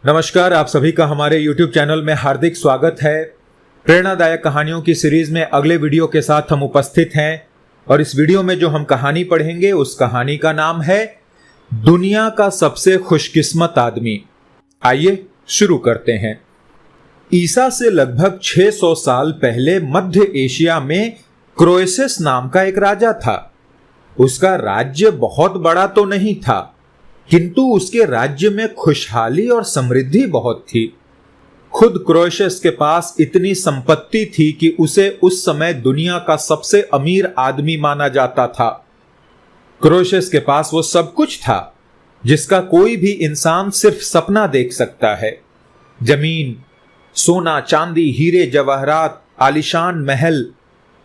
नमस्कार, आप सभी का हमारे YouTube चैनल में हार्दिक स्वागत है। प्रेरणादायक कहानियों की सीरीज में अगले वीडियो के साथ हम उपस्थित हैं और इस वीडियो में जो हम कहानी पढ़ेंगे उस कहानी का नाम है दुनिया का सबसे खुशकिस्मत आदमी। आइए शुरू करते हैं। ईसा से लगभग 600 साल पहले मध्य एशिया में क्रोएसस नाम का एक राजा था। उसका राज्य बहुत बड़ा तो नहीं था, किंतु उसके राज्य में खुशहाली और समृद्धि बहुत थी। खुद क्रोएसस के पास इतनी संपत्ति थी कि उसे उस समय दुनिया का सबसे अमीर आदमी माना जाता था। क्रोएसस के पास वो सब कुछ था जिसका कोई भी इंसान सिर्फ सपना देख सकता है। जमीन, सोना, चांदी, हीरे जवाहरात, आलीशान महल,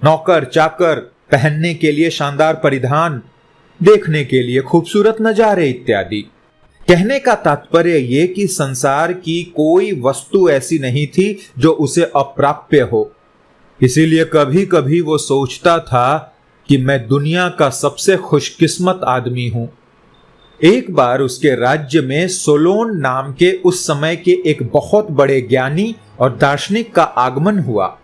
नौकर चाकर, पहनने के लिए शानदार परिधान, देखने के लिए खूबसूरत नजारे इत्यादि। कहने का तात्पर्य यह कि संसार की कोई वस्तु ऐसी नहीं थी जो उसे अप्राप्य हो। इसीलिए कभी कभी वो सोचता था कि मैं दुनिया का सबसे खुशकिस्मत आदमी हूं। एक बार उसके राज्य में सोलोन नाम के उस समय के एक बहुत बड़े ज्ञानी और दार्शनिक का आगमन हुआ।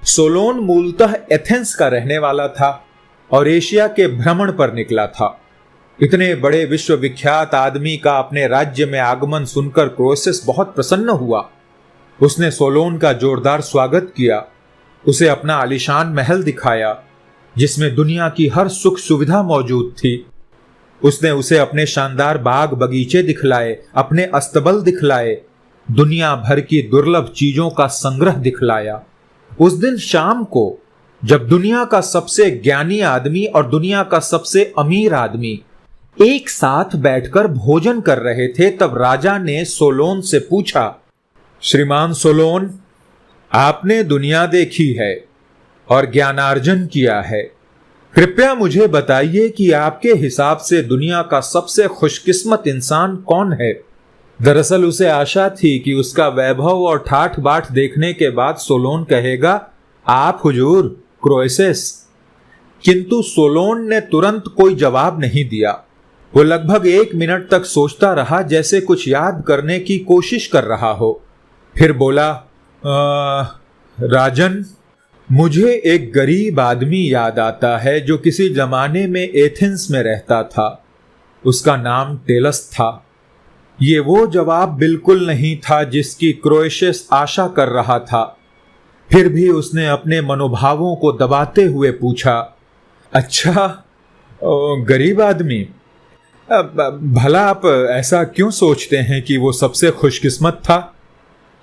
सोलोन मूलतः एथेंस का रहने वाला था और एशिया के भ्रमण पर निकला था। इतने बड़े विश्वविख्यात आदमी का अपने राज्य में आगमन सुनकर क्रोएसस बहुत प्रसन्न हुआ। उसने सोलोन का जोरदार स्वागत किया, उसे अपना आलीशान महल दिखाया जिसमें दुनिया की हर सुख सुविधा मौजूद थी। उसने उसे अपने शानदार बाग बगीचे दिखलाए, अपने अस्तबल दिखलाए, दुनिया भर की दुर्लभ चीजों का संग्रह दिखलाया। उस दिन शाम को जब दुनिया का सबसे ज्ञानी आदमी और दुनिया का सबसे अमीर आदमी एक साथ बैठकर भोजन कर रहे थे, तब राजा ने सोलोन से पूछा, श्रीमान सोलोन, आपने दुनिया देखी है और ज्ञानार्जन किया है। कृपया मुझे बताइए कि आपके हिसाब से दुनिया का सबसे खुशकिस्मत इंसान कौन है। दरअसल उसे आशा थी कि उसका वैभव और ठाठ बाट देखने के बाद सोलोन कहेगा, आप हुजूर क्रोएसस। किंतु सोलोन ने तुरंत कोई जवाब नहीं दिया। वो लगभग 1 मिनट तक सोचता रहा, जैसे कुछ याद करने की कोशिश कर रहा हो। फिर बोला, राजन, मुझे एक गरीब आदमी याद आता है जो किसी जमाने में एथेंस में रहता था। उसका नाम टेलस था। ये वो जवाब बिल्कुल नहीं था जिसकी क्रोएसस आशा कर रहा था। फिर भी उसने अपने मनोभावों को दबाते हुए पूछा, अच्छा, गरीब आदमी, भला आप ऐसा क्यों सोचते हैं कि वो सबसे खुशकिस्मत था?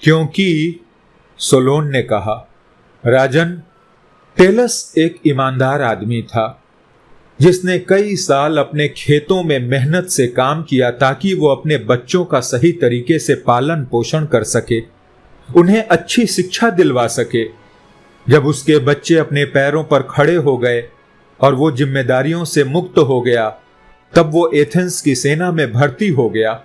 क्योंकि सोलोन ने कहा, राजन, टेलस एक ईमानदार आदमी था जिसने कई साल अपने खेतों में मेहनत से काम किया ताकि वो अपने बच्चों का सही तरीके से पालन पोषण कर सके, उन्हें अच्छी शिक्षा दिलवा सके। जब उसके बच्चे अपने पैरों पर खड़े हो गए और वो जिम्मेदारियों से मुक्त हो गया, तब वो एथेंस की सेना में भर्ती हो गया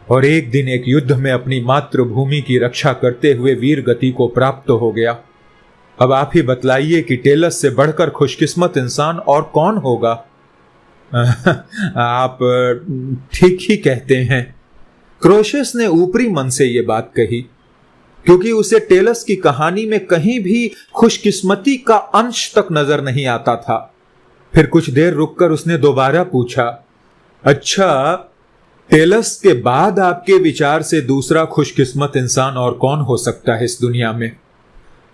और एक दिन एक युद्ध में अपनी मातृभूमि की रक्षा करते हुए वीर गति को प्राप्त हो गया। अब आप ही बतलाइए कि टेलस से बढ़कर खुशकिस्मत इंसान और कौन होगा? आप ठीक ही कहते हैं। क्रोएसस ने ऊपरी मन से ये बात कही क्योंकि उसे टेलस की कहानी में कहीं भी खुशकिस्मती का अंश तक नजर नहीं आता था। फिर कुछ देर रुककर उसने दोबारा पूछा, अच्छा, टेलस के बाद आपके विचार से दूसरा खुशकिस्मत इंसान और कौन हो सकता है इस दुनिया में?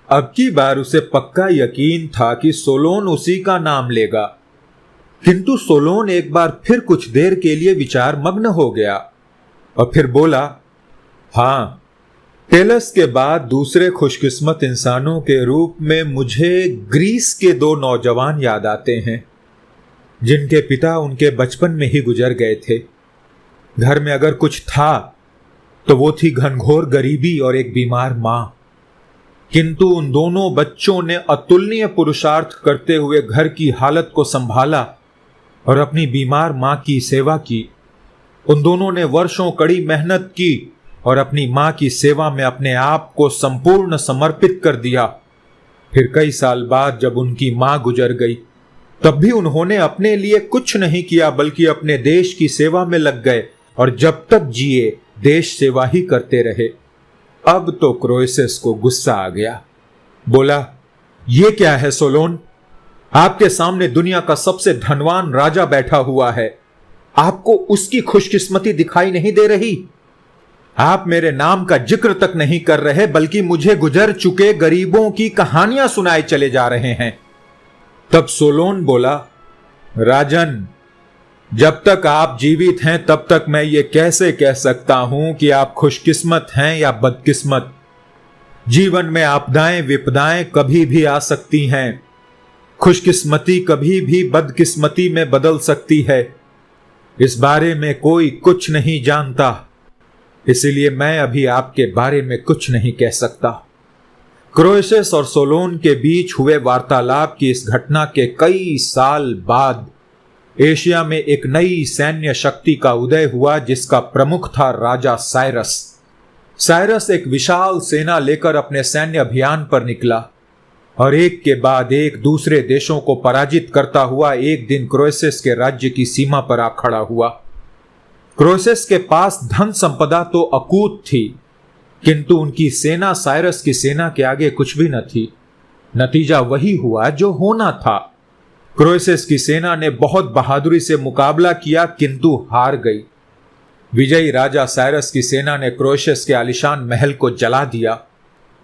अब की बार उसे पक्का यकीन था कि सोलोन उसी का नाम लेगा, किंतु सोलोन एक बार फिर कुछ देर के लिए विचार मग्न हो गया और फिर बोला, हां, टेलस के बाद दूसरे खुशकिस्मत इंसानों के रूप में मुझे ग्रीस के 2 नौजवान याद आते हैं जिनके पिता उनके बचपन में ही गुजर गए थे। घर में अगर कुछ था तो वो थी घनघोर गरीबी और एक बीमार मां। किंतु उन दोनों बच्चों ने अतुलनीय पुरुषार्थ करते हुए घर की हालत को संभाला और अपनी बीमार मां की सेवा की। उन दोनों ने वर्षों कड़ी मेहनत की और अपनी मां की सेवा में अपने आप को संपूर्ण समर्पित कर दिया। फिर कई साल बाद जब उनकी मां गुजर गई, तब भी उन्होंने अपने लिए कुछ नहीं किया बल्कि अपने देश की सेवा में लग गए और जब तक जिए देश सेवा ही करते रहे। अब तो क्रोएसेस को गुस्सा आ गया। बोला, ये क्या है सोलोन? आपके सामने दुनिया का सबसे धनवान राजा बैठा हुआ है, आपको उसकी खुशकिस्मती दिखाई नहीं दे रही? आप मेरे नाम का जिक्र तक नहीं कर रहे, बल्कि मुझे गुजर चुके गरीबों की कहानियां सुनाए चले जा रहे हैं। तब सोलोन बोला, राजन, जब तक आप जीवित हैं तब तक मैं ये कैसे कह सकता हूं कि आप खुशकिस्मत हैं या बदकिस्मत? जीवन में आपदाएं विपदाएं कभी भी आ सकती हैं। खुशकिस्मती कभी भी बदकिस्मती में बदल सकती है। इस बारे में कोई कुछ नहीं जानता, इसलिए मैं अभी आपके बारे में कुछ नहीं कह सकता। क्रोएसेस और सोलोन के बीच हुए वार्तालाप की इस घटना के कई साल बाद एशिया में एक नई सैन्य शक्ति का उदय हुआ, जिसका प्रमुख था राजा साइरस। साइरस एक विशाल सेना लेकर अपने सैन्य अभियान पर निकला और एक के बाद एक दूसरे देशों को पराजित करता हुआ एक दिन क्रोएसेस के राज्य की सीमा पर आ खड़ा हुआ। क्रोएसेस के पास धन संपदा तो अकूत थी, किंतु उनकी सेना साइरस की सेना के आगे कुछ भी न थी। नतीजा वही हुआ जो होना था। क्रोएसेस की सेना ने बहुत बहादुरी से मुकाबला किया, किंतु हार गई। विजयी राजा साइरस की सेना ने क्रोएसेस के आलीशान महल को जला दिया,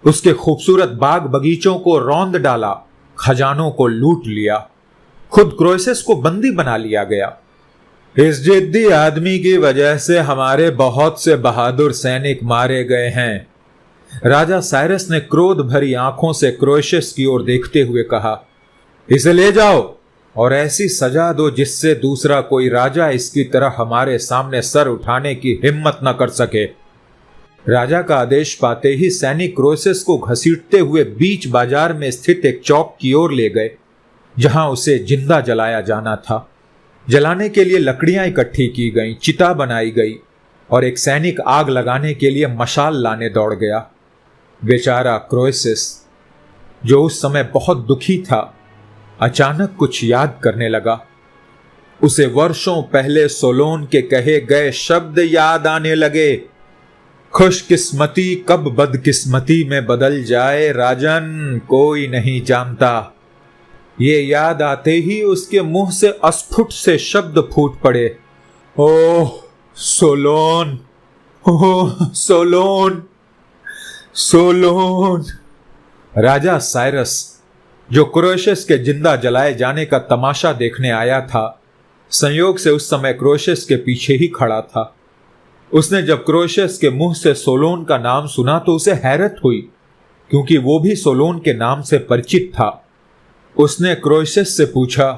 उसके खूबसूरत बाग बगीचों को रौंद डाला, खजानों को लूट लिया। खुद क्रोएसेस को बंदी बना लिया गया। इस जिद्दी आदमी की वजह से हमारे बहुत से बहादुर सैनिक मारे गए हैं। राजा साइरस ने क्रोध भरी आंखों से क्रोएसेस की ओर देखते हुए कहा, इसे ले जाओ और ऐसी सजा दो जिससे दूसरा कोई राजा इसकी तरह हमारे सामने सर उठाने की हिम्मत न कर सके। राजा का आदेश पाते ही सैनिक क्रोएसेस को घसीटते हुए बीच बाजार में स्थित एक चौक की ओर ले गए, जहां उसे जिंदा जलाया जाना था। जलाने के लिए लकड़ियां इकट्ठी की गईं, चिता बनाई गई और एक सैनिक आग लगाने के लिए मशाल लाने दौड़ गया। बेचारा क्रोएसेस, जो उस समय बहुत दुखी था, अचानक कुछ याद करने लगा। उसे वर्षों पहले सोलोन के कहे गए शब्द याद आने लगे, खुशकिस्मती कब बदकिस्मती में बदल जाए राजन, कोई नहीं जानता। ये याद आते ही उसके मुंह से अस्फुट से शब्द फूट पड़े, ओह सोलोन, ओह सोलोन, सोलोन। राजा साइरस, जो क्रोएसेस के जिंदा जलाए जाने का तमाशा देखने आया था, संयोग से उस समय क्रोएसेस के पीछे ही खड़ा था। उसने जब क्रोएसेस के मुंह से सोलोन का नाम सुना तो उसे हैरत हुई, क्योंकि वो भी सोलोन के नाम से परिचित था। उसने क्रोएसेस से पूछा,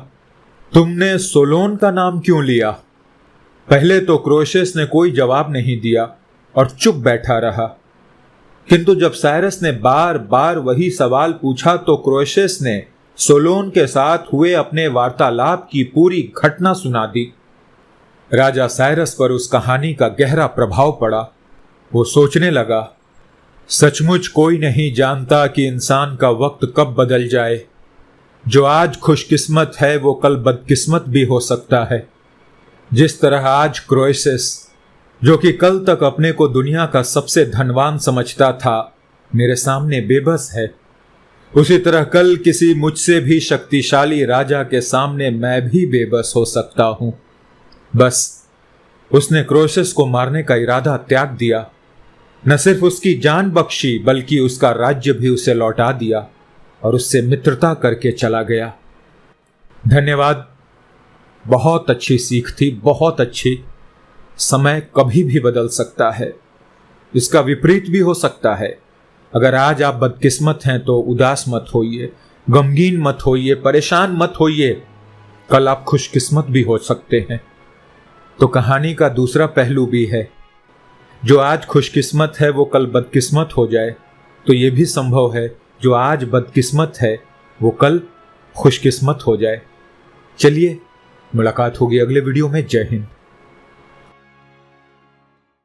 तुमने सोलोन का नाम क्यों लिया? पहले तो क्रोएसेस ने कोई जवाब नहीं दिया और चुप बैठा रहा, किंतु जब साइरस ने बार बार वही सवाल पूछा तो क्रोएसेस ने सोलोन के साथ हुए अपने वार्तालाप की पूरी घटना सुना दी। राजा साइरस पर उस कहानी का गहरा प्रभाव पड़ा। वो सोचने लगा, सचमुच कोई नहीं जानता कि इंसान का वक्त कब बदल जाए। जो आज खुशकिस्मत है वो कल बदकिस्मत भी हो सकता है। जिस तरह आज क्रोएसेस, जो कि कल तक अपने को दुनिया का सबसे धनवान समझता था, मेरे सामने बेबस है, उसी तरह कल किसी मुझसे भी शक्तिशाली राजा के सामने मैं भी बेबस हो सकता हूं। बस उसने क्रोएसेस को मारने का इरादा त्याग दिया। न सिर्फ उसकी जान बख्शी, बल्कि उसका राज्य भी उसे लौटा दिया और उससे मित्रता करके चला गया। धन्यवाद। बहुत अच्छी सीख थी, बहुत अच्छी। समय कभी भी बदल सकता है, इसका विपरीत भी हो सकता है। अगर आज आप बदकिस्मत हैं तो उदास मत होइए, गमगीन मत होइए, परेशान मत होइए। कल आप खुशकिस्मत भी हो सकते हैं। तो कहानी का दूसरा पहलू भी है, जो आज खुशकिस्मत है वो कल बदकिस्मत हो जाए, तो यह भी संभव है जो आज बदकिस्मत है वो कल खुशकिस्मत हो जाए। चलिए, मुलाकात होगी अगले वीडियो में। जय हिंद।